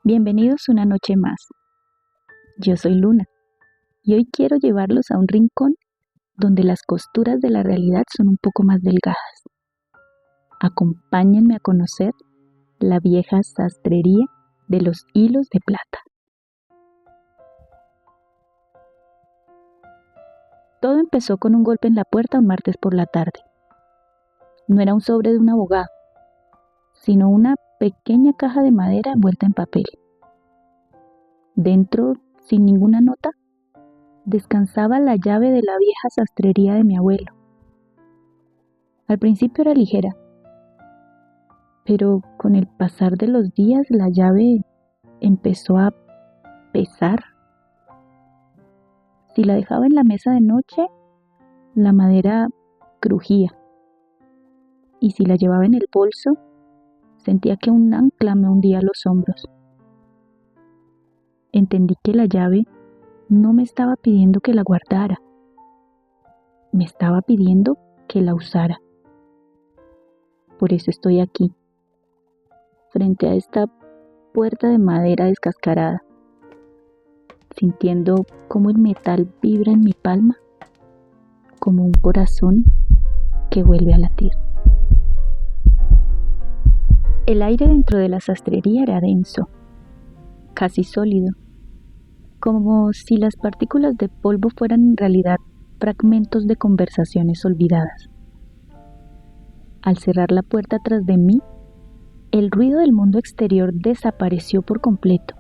Bienvenidos una noche más. Yo soy Luna y hoy quiero llevarlos a un rincón donde las costuras de la realidad son un poco más delgadas. Acompáñenme a conocer la vieja sastrería de los hilos de plata. Todo empezó con un golpe en la puerta un martes por la tarde. No era un sobre de un abogado, sino una pequeña caja de madera envuelta en papel. Dentro, sin ninguna nota, descansaba la llave de la vieja sastrería de mi abuelo. Al principio era ligera, pero con el pasar de los días la llave empezó a pesar. Si la dejaba en la mesa de noche, la madera crujía. Y si la llevaba en el bolso, sentía que un ancla me hundía los hombros. Entendí que la llave no me estaba pidiendo que la guardara, me estaba pidiendo que la usara. Por eso estoy aquí, frente a esta puerta de madera descascarada, sintiendo cómo el metal vibra en mi palma, como un corazón que vuelve a latir. El aire dentro de la sastrería era denso, casi sólido, como si las partículas de polvo fueran en realidad fragmentos de conversaciones olvidadas. Al cerrar la puerta tras de mí, el ruido del mundo exterior desapareció por completo,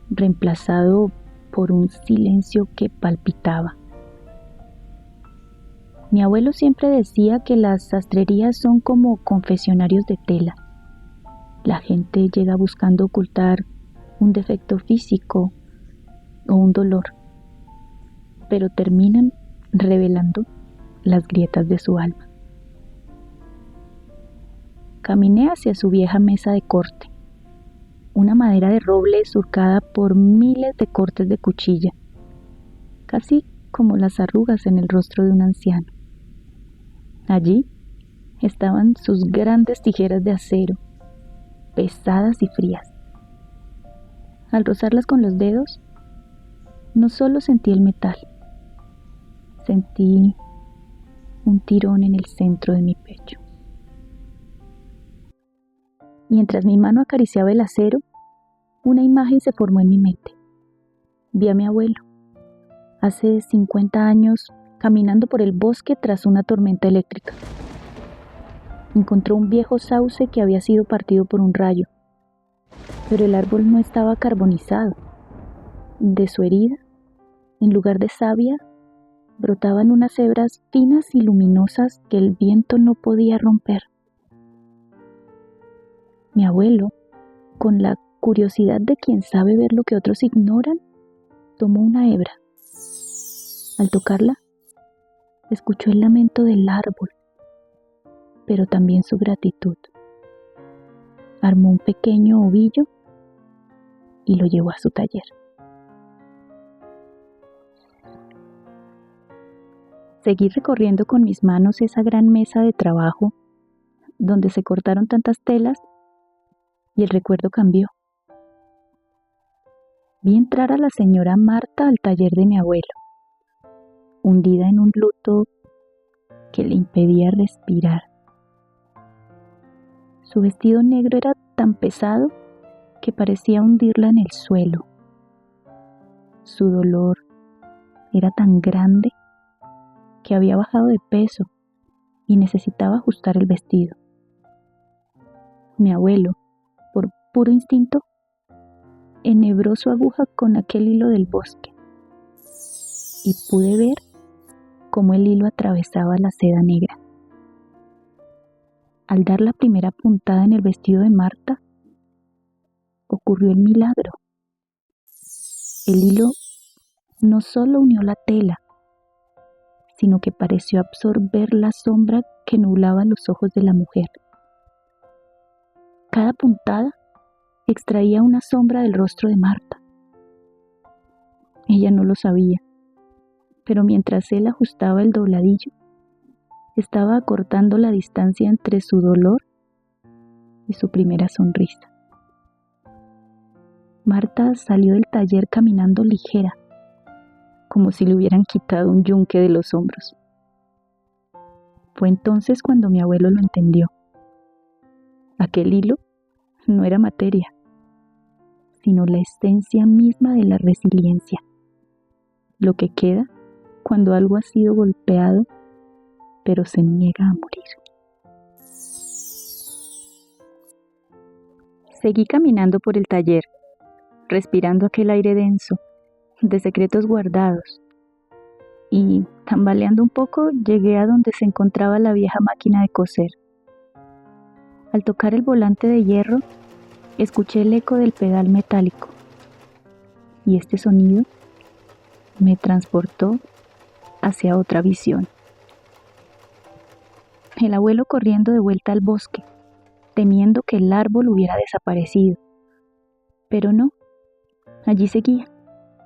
reemplazado por un silencio que palpitaba. Mi abuelo siempre decía que las sastrerías son como confesionarios de tela. La gente llega buscando ocultar un defecto físico o un dolor, pero terminan revelando las grietas de su alma. Caminé hacia su vieja mesa de corte, una madera de roble surcada por miles de cortes de cuchilla, casi como las arrugas en el rostro de un anciano. Allí estaban sus grandes tijeras de acero, pesadas y frías. Al rozarlas con los dedos, no solo sentí el metal, sentí un tirón en el centro de mi pecho. Mientras mi mano acariciaba el acero, una imagen se formó en mi mente. Vi a mi abuelo, hace 50 años, caminando por el bosque tras una tormenta eléctrica. Encontró un viejo sauce que había sido partido por un rayo, pero el árbol no estaba carbonizado. De su herida, en lugar de savia, brotaban unas hebras finas y luminosas que el viento no podía romper. Mi abuelo, con la curiosidad de quien sabe ver lo que otros ignoran, tomó una hebra. Al tocarla, escuchó el lamento del árbol, pero también su gratitud. Armó un pequeño ovillo y lo llevó a su taller. Seguí recorriendo con mis manos esa gran mesa de trabajo donde se cortaron tantas telas y el recuerdo cambió. Vi entrar a la señora Marta al taller de mi abuelo, hundida en un luto que le impedía respirar. Su vestido negro era tan pesado que parecía hundirla en el suelo. Su dolor era tan grande que había bajado de peso y necesitaba ajustar el vestido. Mi abuelo, por puro instinto, enhebró su aguja con aquel hilo del bosque y pude ver cómo el hilo atravesaba la seda negra. Al dar la primera puntada en el vestido de Marta, ocurrió el milagro. El hilo no solo unió la tela, sino que pareció absorber la sombra que nublaba los ojos de la mujer. Cada puntada extraía una sombra del rostro de Marta. Ella no lo sabía, pero mientras él ajustaba el dobladillo, estaba acortando la distancia entre su dolor y su primera sonrisa. Marta salió del taller caminando ligera, como si le hubieran quitado un yunque de los hombros. Fue entonces cuando mi abuelo lo entendió. Aquel hilo no era materia, sino la esencia misma de la resiliencia, lo que queda cuando algo ha sido golpeado, pero se niega a morir. Seguí caminando por el taller, respirando aquel aire denso, de secretos guardados, y, tambaleando un poco, llegué a donde se encontraba la vieja máquina de coser. Al tocar el volante de hierro, escuché el eco del pedal metálico, y este sonido me transportó hacia otra visión. El abuelo corriendo de vuelta al bosque, temiendo que el árbol hubiera desaparecido. Pero no, allí seguía,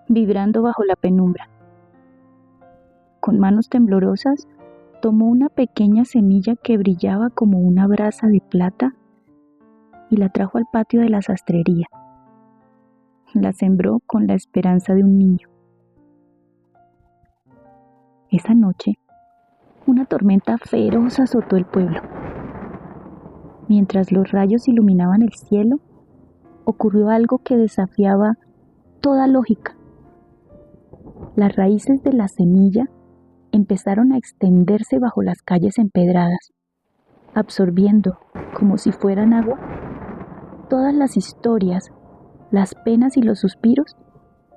vibrando bajo la penumbra. Con manos temblorosas, tomó una pequeña semilla que brillaba como una brasa de plata y la trajo al patio de la sastrería. La sembró con la esperanza de un niño. Esa noche, una tormenta feroz azotó el pueblo. Mientras los rayos iluminaban el cielo, ocurrió algo que desafiaba toda lógica. Las raíces de la semilla empezaron a extenderse bajo las calles empedradas, absorbiendo, como si fueran agua, todas las historias, las penas y los suspiros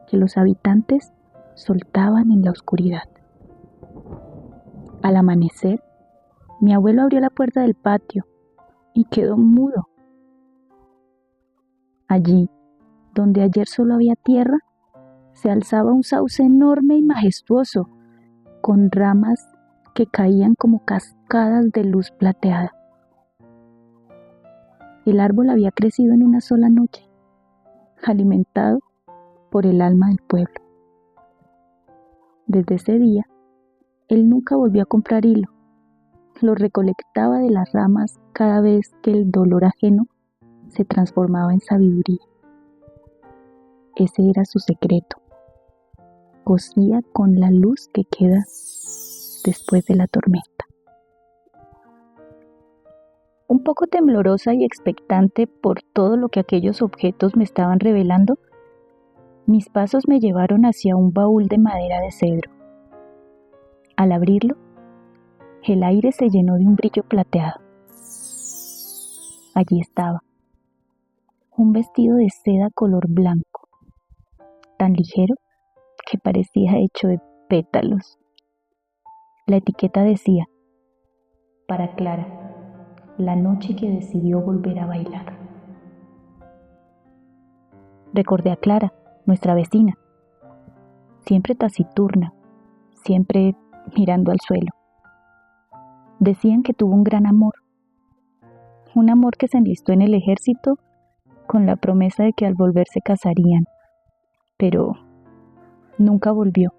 que los habitantes soltaban en la oscuridad. Al amanecer, mi abuelo abrió la puerta del patio y quedó mudo. Allí, donde ayer solo había tierra, se alzaba un sauce enorme y majestuoso, con ramas que caían como cascadas de luz plateada. El árbol había crecido en una sola noche, alimentado por el alma del pueblo. Desde ese día, él nunca volvió a comprar hilo. Lo recolectaba de las ramas cada vez que el dolor ajeno se transformaba en sabiduría. Ese era su secreto. Cosía con la luz que queda después de la tormenta. Un poco temblorosa y expectante por todo lo que aquellos objetos me estaban revelando, mis pasos me llevaron hacia un baúl de madera de cedro. Al abrirlo, el aire se llenó de un brillo plateado. Allí estaba, un vestido de seda color blanco, tan ligero que parecía hecho de pétalos. La etiqueta decía: para Clara, la noche que decidió volver a bailar. Recordé a Clara, nuestra vecina, siempre taciturna, siempre mirando al suelo. Decían que tuvo un gran amor, un amor que se enlistó en el ejército con la promesa de que al volver se casarían, pero nunca volvió.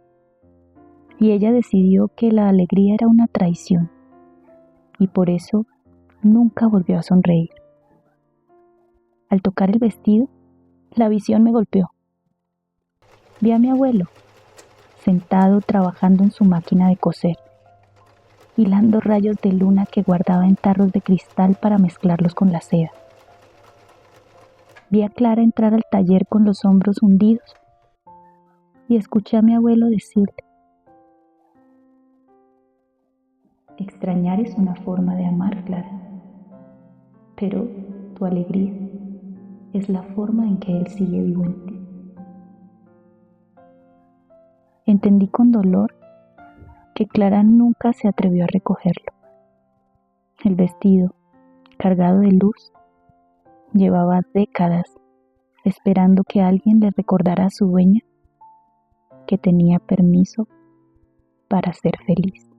Y ella decidió que la alegría era una traición, y por eso nunca volvió a sonreír. Al tocar el vestido, la visión me golpeó. Vi a mi abuelo, sentado trabajando en su máquina de coser, hilando rayos de luna que guardaba en tarros de cristal para mezclarlos con la seda. Vi a Clara entrar al taller con los hombros hundidos y escuché a mi abuelo decirle: extrañar es una forma de amar, Clara, pero tu alegría es la forma en que él sigue vivo en ti. Entendí con dolor que Clara nunca se atrevió a recogerlo. El vestido, cargado de luz, llevaba décadas esperando que alguien le recordara a su dueña que tenía permiso para ser feliz.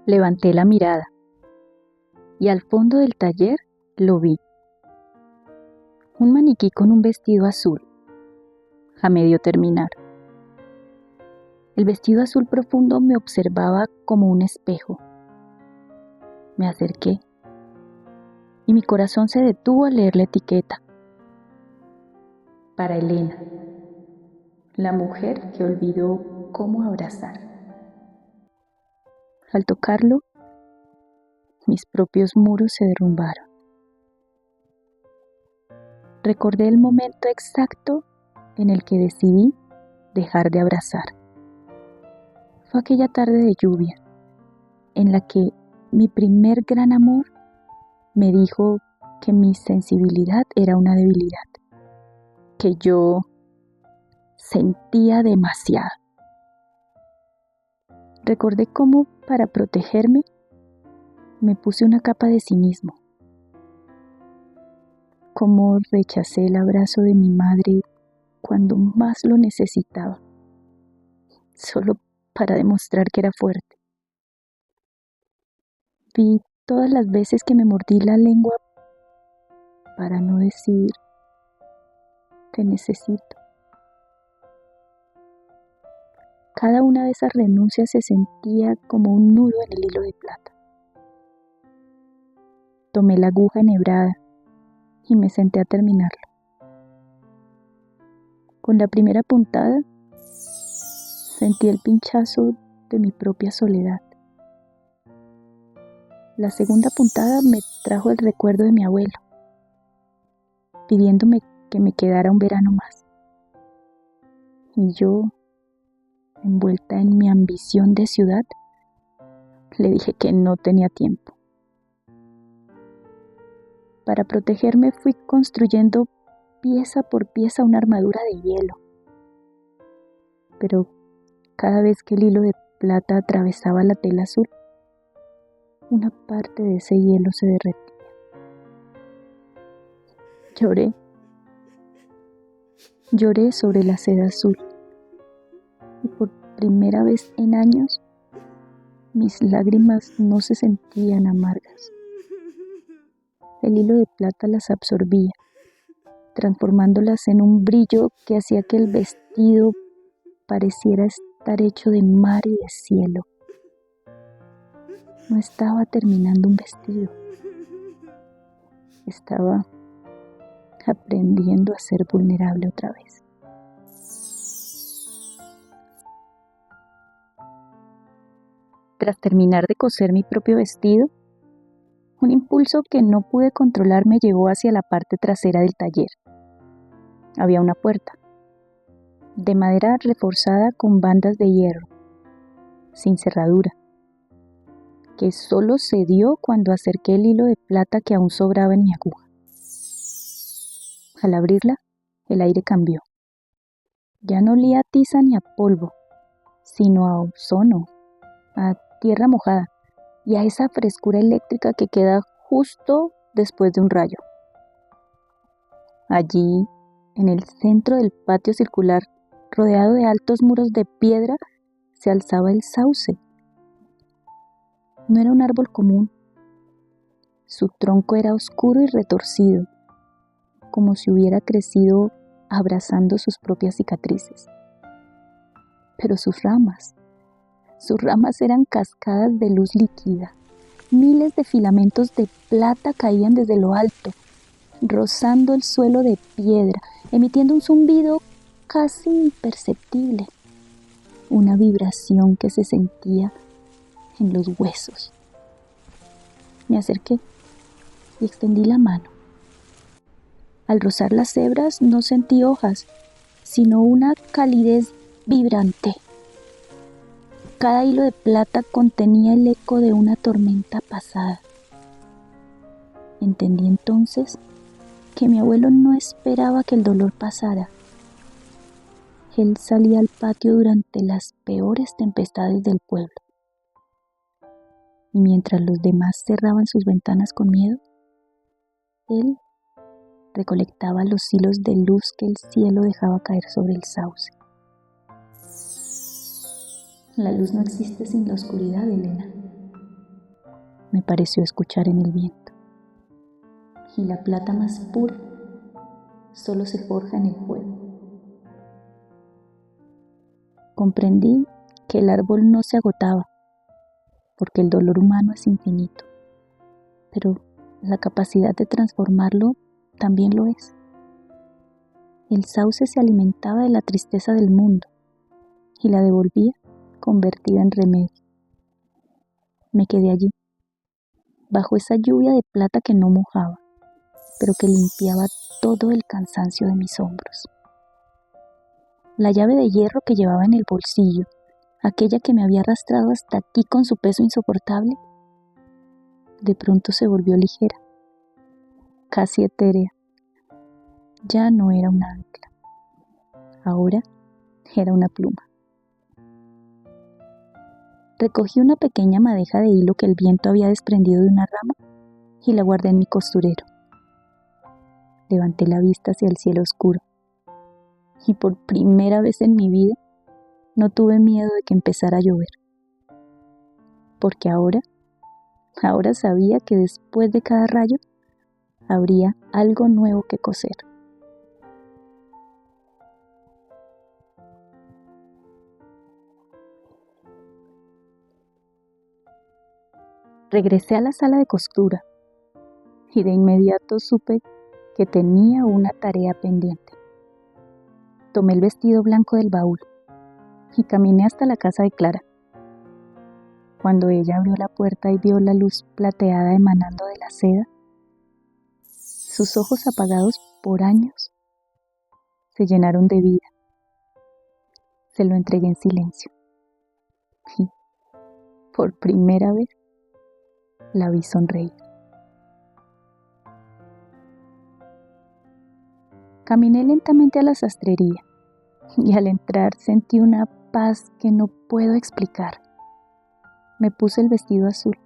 Levanté la mirada y al fondo del taller lo vi. Un maniquí con un vestido azul, a medio terminar. El vestido azul profundo me observaba como un espejo. Me acerqué y mi corazón se detuvo al leer la etiqueta. Para Elena, la mujer que olvidó cómo abrazar. Al tocarlo, mis propios muros se derrumbaron. Recordé el momento exacto en el que decidí dejar de abrazar. Fue aquella tarde de lluvia en la que mi primer gran amor me dijo que mi sensibilidad era una debilidad, que yo sentía demasiado. Recordé cómo, para protegerme, me puse una capa de cinismo, cómo rechacé el abrazo de mi madre cuando más lo necesitaba, solo para demostrar que era fuerte. Vi todas las veces que me mordí la lengua para no decir te necesito. Cada una de esas renuncias se sentía como un nudo en el hilo de plata. Tomé la aguja enhebrada y me senté a terminarlo. Con la primera puntada, sentí el pinchazo de mi propia soledad. La segunda puntada me trajo el recuerdo de mi abuelo, pidiéndome que me quedara un verano más. Y yo, envuelta en mi ambición de ciudad, le dije que no tenía tiempo. Para protegerme fui construyendo pieza por pieza una armadura de hielo. Pero cada vez que el hilo de plata atravesaba la tela azul, una parte de ese hielo se derretía. Lloré sobre la seda azul. Y por primera vez en años, mis lágrimas no se sentían amargas. El hilo de plata las absorbía, transformándolas en un brillo que hacía que el vestido pareciera estar hecho de mar y de cielo. No estaba terminando un vestido. Estaba aprendiendo a ser vulnerable otra vez. Tras terminar de coser mi propio vestido, un impulso que no pude controlar me llevó hacia la parte trasera del taller. Había una puerta, de madera reforzada con bandas de hierro, sin cerradura, que solo cedió cuando acerqué el hilo de plata que aún sobraba en mi aguja. Al abrirla, el aire cambió. Ya no olía a tiza ni a polvo, sino a ozono, a tierra mojada y a esa frescura eléctrica que queda justo después de un rayo. Allí, en el centro del patio circular, rodeado de altos muros de piedra, se alzaba el sauce. No era un árbol común. Su tronco era oscuro y retorcido, como si hubiera crecido abrazando sus propias cicatrices. Pero sus ramas eran cascadas de luz líquida. Miles de filamentos de plata caían desde lo alto, rozando el suelo de piedra, emitiendo un zumbido casi imperceptible, una vibración que se sentía en los huesos. Me acerqué y extendí la mano. Al rozar las hebras no sentí hojas, sino una calidez vibrante. Cada hilo de plata contenía el eco de una tormenta pasada. Entendí entonces que mi abuelo no esperaba que el dolor pasara. Él salía al patio durante las peores tempestades del pueblo. Y mientras los demás cerraban sus ventanas con miedo, él recolectaba los hilos de luz que el cielo dejaba caer sobre el sauce. La luz no existe sin la oscuridad, Elena, me pareció escuchar en el viento. Y la plata más pura solo se forja en el fuego. Comprendí que el árbol no se agotaba, porque el dolor humano es infinito, pero la capacidad de transformarlo también lo es. El sauce se alimentaba de la tristeza del mundo y la devolvía convertida en remedio. Me quedé allí, bajo esa lluvia de plata que no mojaba, pero que limpiaba todo el cansancio de mis hombros. La llave de hierro que llevaba en el bolsillo, aquella que me había arrastrado hasta aquí con su peso insoportable, de pronto se volvió ligera, casi etérea. Ya no era un ancla, ahora era una pluma. Recogí una pequeña madeja de hilo que el viento había desprendido de una rama y la guardé en mi costurero. Levanté la vista hacia el cielo oscuro y por primera vez en mi vida no tuve miedo de que empezara a llover, porque ahora sabía que después de cada rayo habría algo nuevo que coser. Regresé a la sala de costura y de inmediato supe que tenía una tarea pendiente. Tomé el vestido blanco del baúl y caminé hasta la casa de Clara. Cuando ella abrió la puerta y vio la luz plateada emanando de la seda, sus ojos apagados por años se llenaron de vida. Se lo entregué en silencio y, por primera vez, la vi sonreír. Caminé lentamente a la sastrería y al entrar sentí una paz que no puedo explicar. Me puse el vestido azul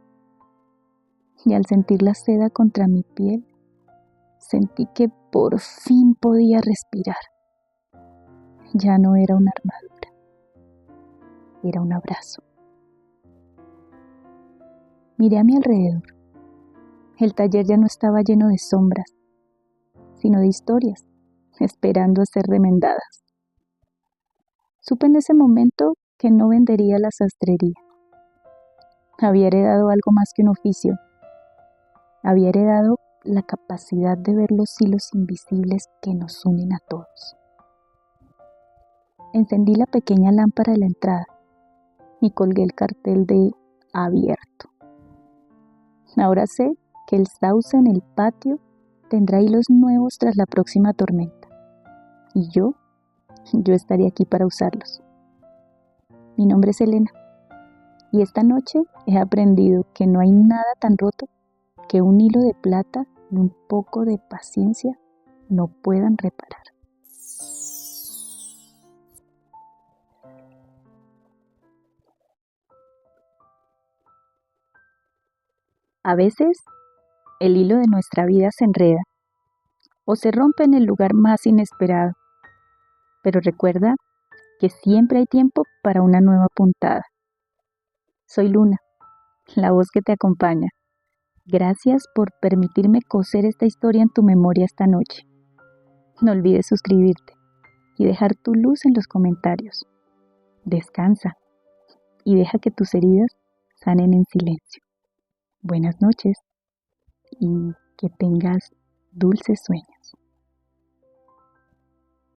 y al sentir la seda contra mi piel, sentí que por fin podía respirar. Ya no era una armadura, era un abrazo. Miré a mi alrededor. El taller ya no estaba lleno de sombras, sino de historias, esperando a ser remendadas. Supe en ese momento que no vendería la sastrería. Había heredado algo más que un oficio. Había heredado la capacidad de ver los hilos invisibles que nos unen a todos. Encendí la pequeña lámpara de la entrada y colgué el cartel de abierto. Ahora sé que el sauce en el patio tendrá hilos nuevos tras la próxima tormenta. Y yo estaré aquí para usarlos. Mi nombre es Elena. Y esta noche he aprendido que no hay nada tan roto que un hilo de plata y un poco de paciencia no puedan reparar. A veces, el hilo de nuestra vida se enreda o se rompe en el lugar más inesperado, pero recuerda que siempre hay tiempo para una nueva puntada. Soy Luna, la voz que te acompaña. Gracias por permitirme coser esta historia en tu memoria esta noche. No olvides suscribirte y dejar tu luz en los comentarios. Descansa y deja que tus heridas sanen en silencio. Buenas noches y que tengas dulces sueños.